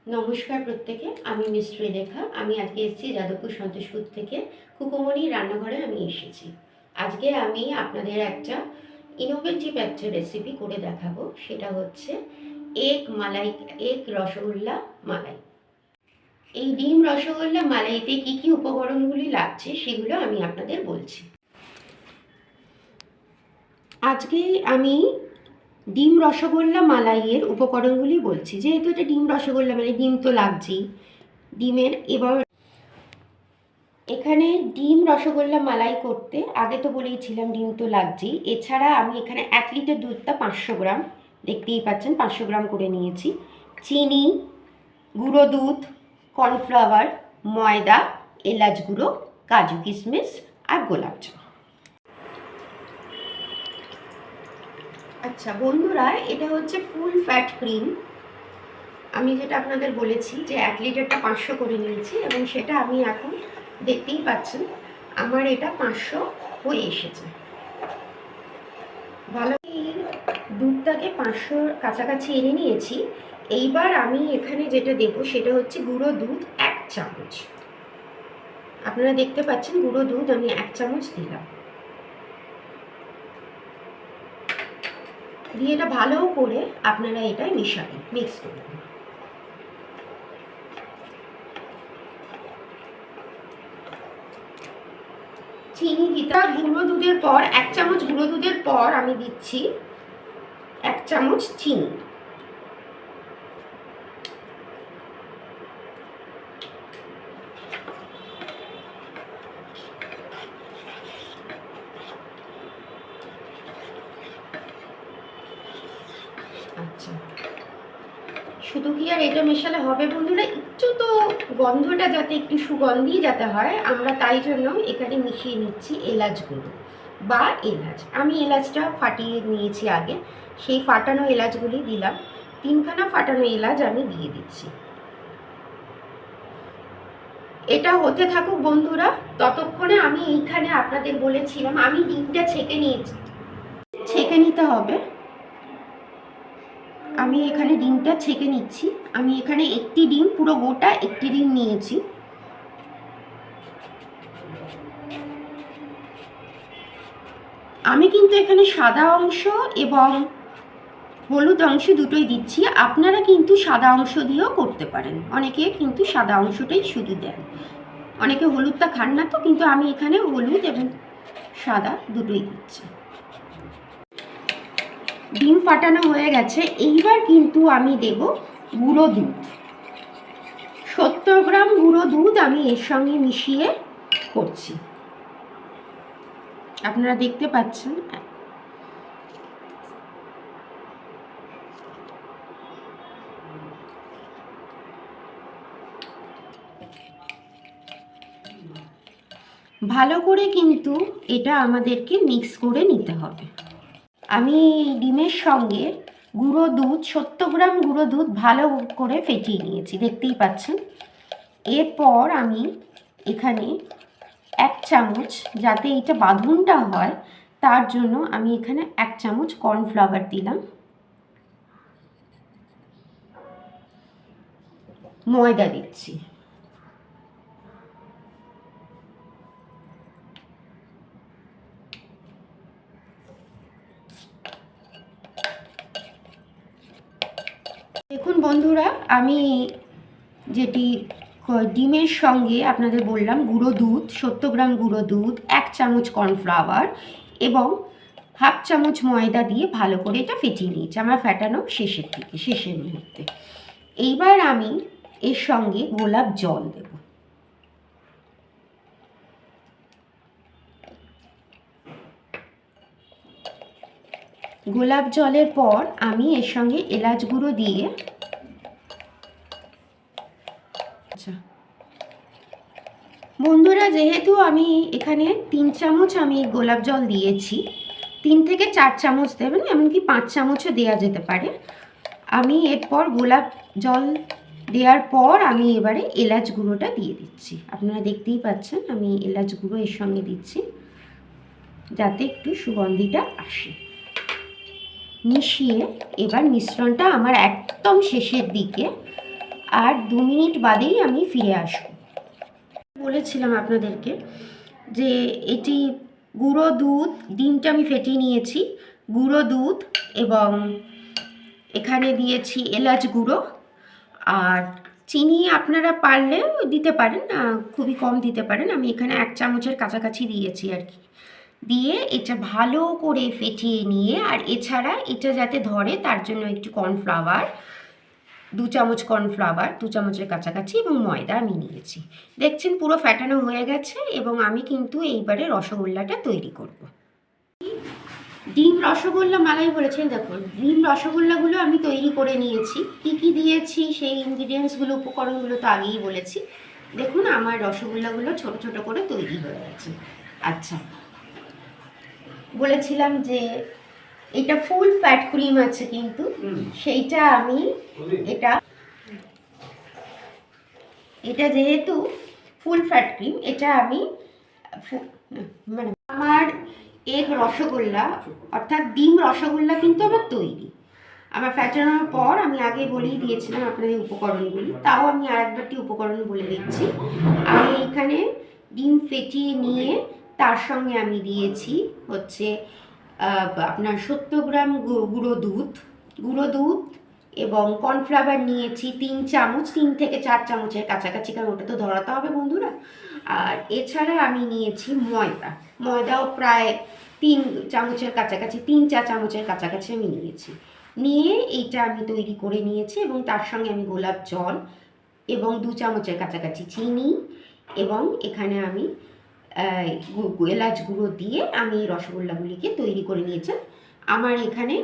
নমস্কার প্রত্যেকে, আমি মিস্ট্রি লেখা। আমি আজকে এসেছি যাদবপুর সন্তোষপুর থেকে। কুকুমনির রান্নাঘরে আমি এসেছি। আজকে আমি আপনাদের একটা ইনোভেটিভ একটা রেসিপি করে দেখাবো। সেটা হচ্ছে এগ রসগোল্লা মালাই। এই ডিম রসগোল্লা মালাইতে কি কি উপকরণগুলি লাগছে সেগুলো আমি আপনাদের বলছি। আজকে আমি ডিম রসগোল্লা মালাইয়ের উপকরণগুলি বলছি। যেহেতু এটা ডিম রসগোল্লা মানে ডিম তো লাগছেই। এখানে ডিম রসগোল্লা মালাই করতে আগে তো বলেইছিলাম ডিম তো লাগছেই। এছাড়া আমি এখানে 1 লিটার দুধটা 500 গ্রাম, দেখতেই পাচ্ছেন 500 গ্রাম করে নিয়েছি। চিনি, গুঁড়ো দুধ, কর্নফ্লাওয়ার, ময়দা, এলাচ গুঁড়ো, কাজু কিশমিশ আর গোলাপ জল। আচ্ছা বন্ধুরা, এটা হচ্ছে ফুল ফ্যাট ক্রিম। আমি যেটা আপনাদের বলেছি যে 1 লিটারটা 500 করে নিয়েছি এবং সেটা আমি এখন দেখতেই পাচ্ছেন আমার এটা 500 হয়ে এসেছে। ভালো দুধটাকে 500 কাছাকাছি এনে নিয়েছি। এইবার আমি এখানে যেটা দেবো সেটা হচ্ছে গুঁড়ো দুধ 1 চামচ। আপনারা দেখতে পাচ্ছেন গুঁড়ো দুধ আমি 1 চামচ দিলাম। দিয়ে এটা ভালো করে আপনারা এটা মিশাবেন, মিক্স করবেন। চিনি দিতে গুঁড়ো দুধের পর 1 চামচ গুঁড়ো দুধের পর আমি দিচ্ছি 1 চামচ চিনি। আচ্ছা, শুধু কি আর এটা মেশালে হবে বন্ধুরা? একটু তো গন্ধটা যাতে একটু সুগন্ধি যাতে হয়, আমরা তাই জন্য এখানে মিশিয়ে নিচ্ছি এলাচ গুঁড়ো বা এলাচ। আমি এলাচটা ফাটিয়ে নিয়েছি আগে, সেই ফাটানো এলাচগুলি দিলাম। 3খানা ফাটানো এলাচ আমি দিয়ে দিচ্ছি। এটা হতে থাকুক বন্ধুরা। ততক্ষণে আমি এইখানে আপনাদের বলেছিলাম আমি ডিমটা ছেঁকে নিয়েছি, ছেঁকে নিতে হবে। আমি এখানে ডিমটা ছেঁকে নিচ্ছি। আমি এখানে একটি ডিম, পুরো গোটা একটি ডিম নিয়েছি। আমি কিন্তু এখানে সাদা অংশ এবং হলুদ অংশ দুটোই দিচ্ছি। আপনারা কিন্তু সাদা অংশ দিয়েও করতে পারেন, অনেকে কিন্তু সাদা অংশটাই শুধু দেন, অনেকে হলুদটা খান না তো, কিন্তু আমি এখানে হলুদ এবং সাদা দুটোই দিচ্ছি। ডিম ফাটানো হয়ে গেছে। এইবার কিন্তু আমি দেব গুঁড়ো দুধ। 70 গ্রাম গুঁড়ো দুধ আমি এর সঙ্গে মিশিয়ে করছি। আপনারা দেখতে পাচ্ছেন। ভালো করে কিন্তু এটা আমাদেরকে মিক্স করে নিতে হবে। আমি ডিমের সঙ্গে গুঁড়ো দুধ 70 গ্রাম গুঁড়ো দুধ ভালো করে ফেটিয়ে নিয়েছি, দেখতেই পাচ্ছেন। এরপর আমি এখানে 1 চামচ, যাতে এটা বাঁধনটা হয় তার জন্য আমি এখানে 1 চামচ কর্নফ্লাওয়ার দিলাম। ময়দা দিচ্ছি। দেখুন বন্ধুরা, আমি যেটি ডিমের সঙ্গে আপনাদের বললাম গুঁড়ো দুধ 70 গ্রাম গুঁড়ো দুধ, 1 চামচ কর্নফ্লাওয়ার এবং 1/2 চামচ ময়দা দিয়ে ভালো করে এটা ফেটিয়ে নিয়েছি। আমার ফেটানো শেষের মুহূর্তে। এইবার আমি এর সঙ্গে গোলাপ জল দেব। গোলাপ জলের পর আমি এর সঙ্গে এলাচ গুঁড়ো দিয়ে, আচ্ছা বন্ধুরা, যেহেতু আমি এখানে 3 চামচ আমি গোলাপ জল দিয়েছি, 3 থেকে 4 চামচ দেবেন, এমনকি 5 চামচও দেওয়া যেতে পারে। আমি এরপর গোলাপ জল দেওয়ার পর আমি এবারে এলাচ গুঁড়োটা দিয়ে দিচ্ছি। আপনারা দেখতেই পাচ্ছেন আমি এলাচ গুঁড়ো এর সঙ্গে দিচ্ছি, যাতে একটু সুগন্ধিটা আসে। মিশিয়ে এবার মিশ্রণটা আমার একদম শেষের দিকে আর 2 মিনিট বাদেই আমি ফিরে আসব। বলেছিলাম আপনাদেরকে যে এটি গুঁড়ো দুধ, ডিমটা আমি ফেটিয়ে নিয়েছি, গুঁড়ো দুধ এবং এখানে দিয়েছি এলাচ গুঁড়ো, আর চিনি আপনারা পারলে দিতে পারেন, খুবই কম দিতে পারেন। আমি এখানে 1 চামচের কাছাকাছি দিয়েছি আর কি। দিয়ে এটা ভালো করে ফেটিয়ে নিয়ে, আর এছাড়া এটা যাতে ধরে তার জন্য একটু কর্নফ্লাওয়ার, 2 চামচ কর্নফ্লাওয়ার, 2 চামচের কাছাকাছি, এবং ময়দা আমি নিয়েছি। দেখছেন পুরো ফ্যাটানো হয়ে গেছে, এবং আমি কিন্তু এইবারে রসগোল্লাটা তৈরি করব। ডিম রসগোল্লা মালাই বলেছেন, দেখুন ডিম রসগোল্লাগুলো আমি তৈরি করে নিয়েছি। কি কি দিয়েছি সেই ইনগ্রিডিয়েন্টসগুলো, উপকরণগুলো তো আগেই বলেছি। দেখুন আমার রসগোল্লাগুলো ছোট ছোট করে তৈরি হয়ে গেছে। আচ্ছা, বলেছিলাম যে এটা ফুল ফ্যাট ক্রিম আছে, কিন্তু সেইটা আমি এটা যেহেতু ফুল ফ্যাট ক্রিম, এটা আমি মানে আমার এগ রসগোল্লা অর্থাৎ ডিম রসগোল্লা কিন্তু আমার তৈরি। আমার ফ্যাটানোর পর আমি আগে বলেই দিয়েছিলাম আপনাদের উপকরণগুলি, তাও আমি আরেকবারটি উপকরণ বলে দিচ্ছি। আমি এইখানে ডিম ফেটিয়ে নিয়ে তার সঙ্গে আমি দিয়েছি হচ্ছে আপনার 70 গ্রাম গুঁড়ো দুধ এবং কর্নফ্লাওয়ার নিয়েছি 3 চামচ, 3 থেকে 4 চামচের কাছাকাছি, কারণ ওটা তো ধরাতে হবে বন্ধুরা। আর এছাড়া আমি নিয়েছি ময়দাও প্রায় 3 চামচের কাছাকাছি, 3-4 চামচের কাছাকাছি আমি নিয়েছি। নিয়ে এইটা আমি তৈরি করে নিয়েছি, এবং তার সঙ্গে আমি গোলাপ জল এবং 2 চামচের কাছাকাছি চিনি, এবং এখানে আমি এলাচ গুঁড়ো দিয়ে আমি এই রসগোল্লাগুলিকে তৈরি করে নিয়েছি। আমার এখানে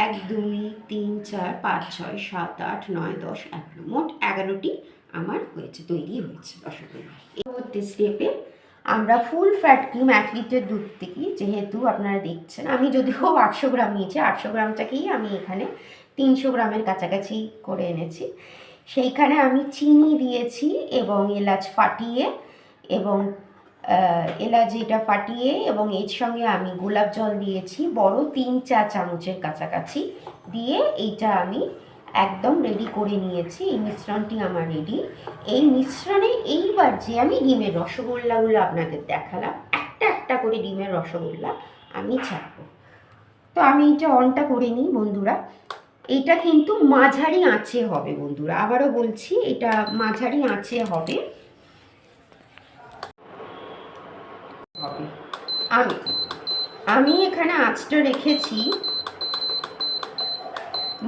1 2 3 4 5 6 7 8 9 10 11 মোট 11টি আমার তৈরি হয়েছে রসগোল্লা। পরবর্তী স্টেপে আমরা ফুল ফ্যাট ক্রিম 1 লিটার দুধ থেকে, যেহেতু আপনারা দেখছেন আমি যদিও 800 গ্রাম নিয়েছি, 800 গ্রামটাকেই আমি এখানে 300 গ্রামের কাছাকাছি করে এনেছি। সেইখানে আমি চিনি দিয়েছি এবং এলাচ ফাটিয়ে, এবং এলাচিটা ফাটিয়ে, এবং এর সঙ্গে আমি গোলাপ জল দিয়েছি বড় 3-4 চামচের কাছাকাছি দিয়ে এইটা আমি একদম রেডি করে নিয়েছি। এই মিশ্রণটি আমার রেডি। এই মিশ্রণে এইবার যে আমি ডিমের রসগোল্লাগুলো আপনাদের দেখালাম, একটা একটা করে ডিমের রসগোল্লা আমি ছাড়বো। তো আমি এটা অনটা করে নিই বন্ধুরা। এইটা কিন্তু মাঝারি আঁচে হবে বন্ধুরা, আবারও বলছি এটা মাঝারি আঁচে হবে। আমি এখানে আঁচটা রেখেছি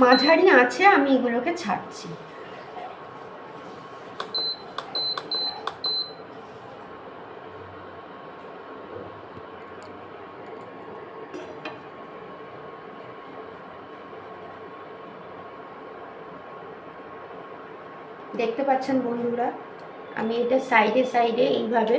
মাঝারি আঁচে, আমি এগুলোকে ছাড়ছি। দেখতে পাচ্ছেন বন্ধুরা, আমি এটা সাইডে সাইডে এইভাবে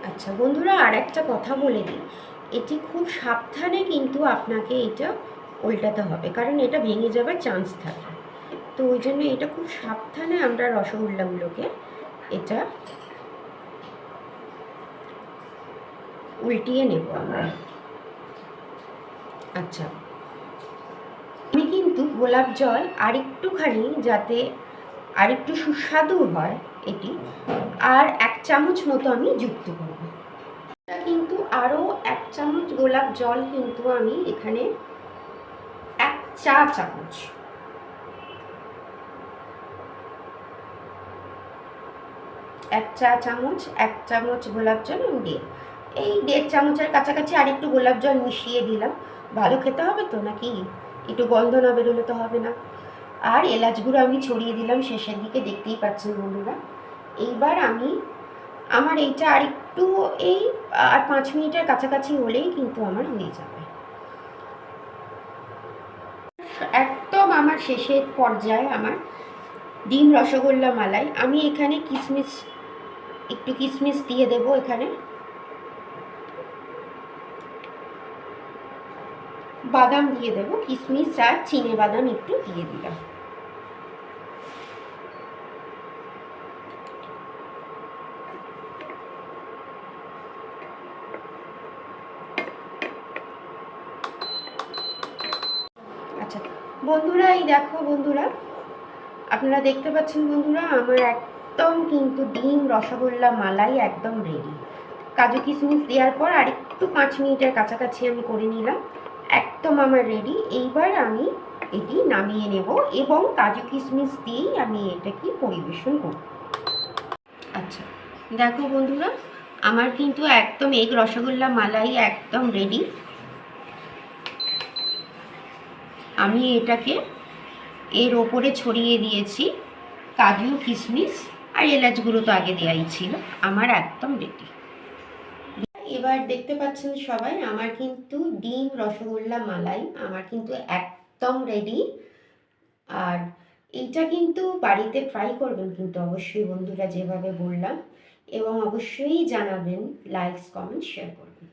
আচ্ছা বন্ধুরা, আর একটা কথা বলে দিই, এটি খুব সাবধানে কিন্তু আপনাকে এটা উল্টাতে হবে, কারণ এটা ভেঙে যাবার চান্স থাকে। তো ওই জন্য এটা খুব সাবধানে আমরা রসগোল্লাগুলোকে এটা উল্টিয়ে নেব আমরা। আচ্ছা, আমি কিন্তু গোলাপ জল আরেকটুখানি, যাতে আরেকটু সুস্বাদু হয় এটি, আর 1 চামচ মতো আমি যুক্ত করব। কিন্তু আরও 1 চামচ গোলাপ জল কিন্তু আমি এখানে 1 চা চামচ, 1 চা চামচ 1 চামচ গোলাপ জল আমি দিয়ে এই 1.5 চামচের কাছাকাছি আরেকটু গোলাপ জল মিশিয়ে দিলাম। ভালো খেতে হবে তো, নাকি একটু গন্ধ না বেরোলে তো হবে না। আর এলাচ গুঁড়ো আমি ছড়িয়ে দিলাম শেষের দিকে, দেখতেই পাচ্ছেন বন্ধুরা। এইবার আমার এইটা আরেকটু এই আর 5 মিনিটের কাছাকাছি হলেই কিন্তু আমার হয়ে যাবে। একদম আমার শেষের পর্যায়ে আমার ডিম রসগোল্লা মালাই। আমি এখানে একটু কিশমিশ দিয়ে দেব, এখানে বাদাম দিয়ে দেবো, কিশমিশ আর চিনে বাদাম একটু দিয়ে দিলাম। বন্ধুরা এই দেখো বন্ধুরা, আপনারা দেখতে পাচ্ছেন বন্ধুরা, আমার একদম কিন্তু ডিম রসগোল্লা মালাই একদম রেডি। কাজু কিশমিশ দেওয়ার পর আর একটু 5 মিনিটের কাছাকাছি আমি করে নিলাম, একদম আমার রেডি। এইবার আমি এটি নামিয়ে নেব এবং কাজু কিশমিশ দিয়েই আমি এটাকে পরিবেশন করব। আচ্ছা দেখো বন্ধুরা, আমার কিন্তু একদম এগ রসগোল্লা মালাই একদম রেডি। আমি এটাকে এর ওপরে ছড়িয়ে দিয়েছি কাজু কিশমিশ, আর এলাচ গুঁড়ো তো আগে দেওয়াই ছিল। আমার একদম রেডি। এবার দেখতে পাচ্ছেন সবাই, আমার কিন্তু ডিম রসগোল্লা মালাই আমার কিন্তু একদম রেডি। আর এইটা কিন্তু বাড়িতে ট্রাই করবেন কিন্তু অবশ্যই বন্ধুরা, যেভাবে বললাম, এবং অবশ্যই জানাবেন, লাইকস কমেন্ট শেয়ার করবেন।